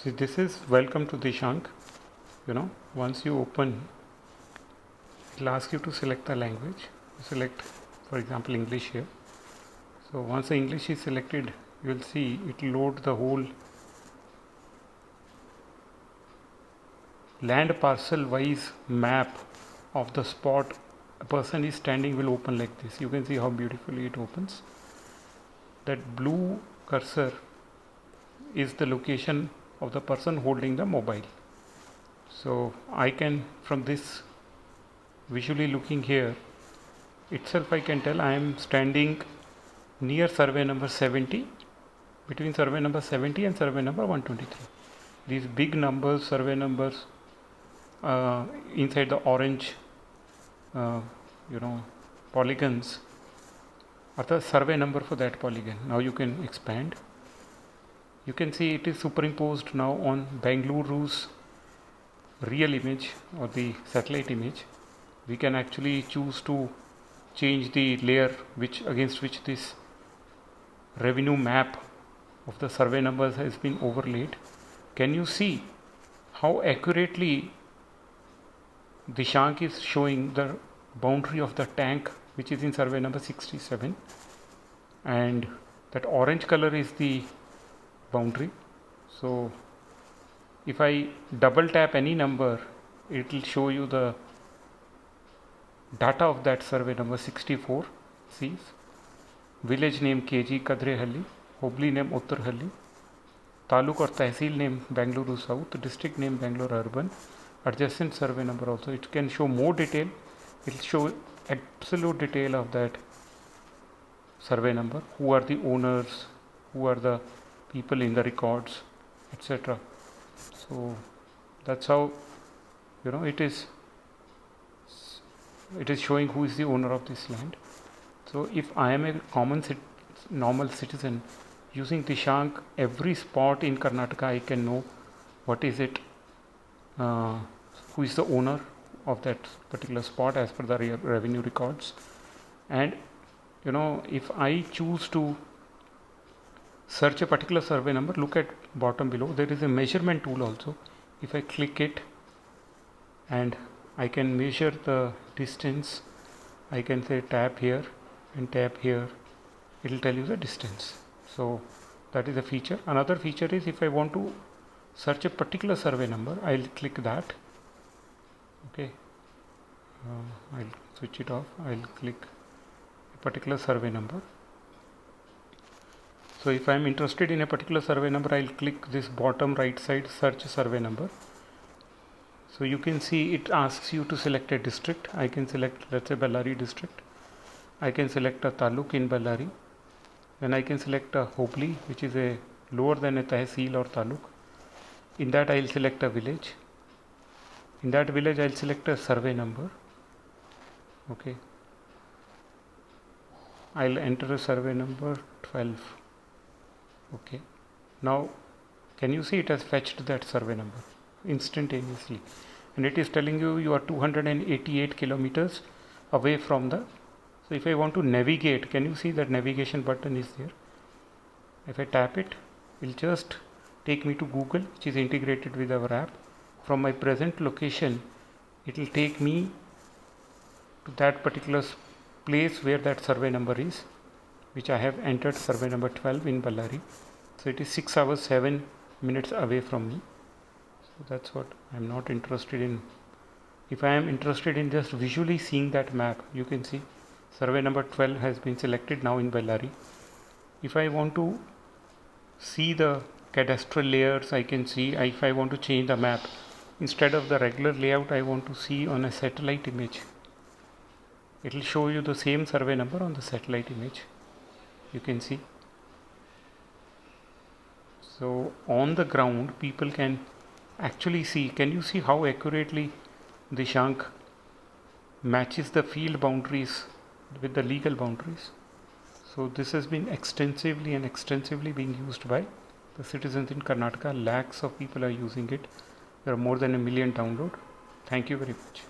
See, this is welcome to Dishank. Once you open, it will ask you to select the language. Select, for example, English here. So once the English is selected, you will see it will load the whole land parcel wise map of the spot a person is standing will open like this. You can see how beautifully it opens. That blue cursor is the location of the person holding the mobile. So I can, from this visually looking here itself, I can tell I am standing near survey number 70, between survey number 70 and survey number 123. These big numbers, survey numbers inside the orange polygons are the survey number for that polygon. Now you can expand. You can see it is superimposed now on Bengaluru's real image or the satellite image. We can actually choose to change the layer against which this revenue map of the survey numbers has been overlaid. Can you see how accurately Dishank is showing the boundary of the tank which is in survey number 67, and that orange color is the boundary. So if I double tap any number, it will show you the data of that survey number 64. See, village name KG Kadrehalli, Hobli name Uttarhalli, Taluk or Tehsil name Bengaluru South, district name Bangalore Urban, adjacent survey number also. It can show more detail. It will show absolute detail of that survey number, who are the owners, who are the people in the records, etc. So that's how it is showing who is the owner of this land. So if I am a normal citizen using Dishank, every spot in Karnataka I can know what is it, who is the owner of that particular spot as per the revenue records. And if I choose to search a particular survey number, look at bottom below, there is a measurement tool also. If I click it and I can measure the distance, I can say tap here and tap here, it will tell you the distance. So that is a feature. Another feature is if I want to search a particular survey number, I'll click that. Okay, I'll switch it off. I'll click a particular survey number. So if I am interested in a particular survey number, I'll click this bottom right side search survey number. So you can see it asks you to select a district. I can select, let's say, Bellary district. I can select a taluk in Bellary. Then I can select a Hobli, which is a lower than a tehsil or taluk. In that I'll select a village. In that village I'll select a survey number. Okay. I'll enter a survey number 12. Okay. Now can you see it has fetched that survey number instantaneously, and it is telling you are 288 kilometers away from the. So if I want to navigate, can you see that navigation button is there? If I tap it, it will just take me to Google, which is integrated with our app. From my present location, it will take me to that particular place where that survey number is, which I have entered, survey number 12 in Bellary. So it is 6 hours 7 minutes away from me. So that's what I am not interested in. If I am interested in just visually seeing that map, you can see survey number 12 has been selected now in Bellary. If I want to see the cadastral layers, I can see. If I want to change the map, instead of the regular layout, I want to see on a satellite image. It will show you the same survey number on the satellite image. You can see. So on the ground, people can actually see. Can you see how accurately Dishank matches the field boundaries with the legal boundaries? So this has been extensively being used by the citizens in Karnataka. Lakhs of people are using it. There are more than 1 million downloads. Thank you very much.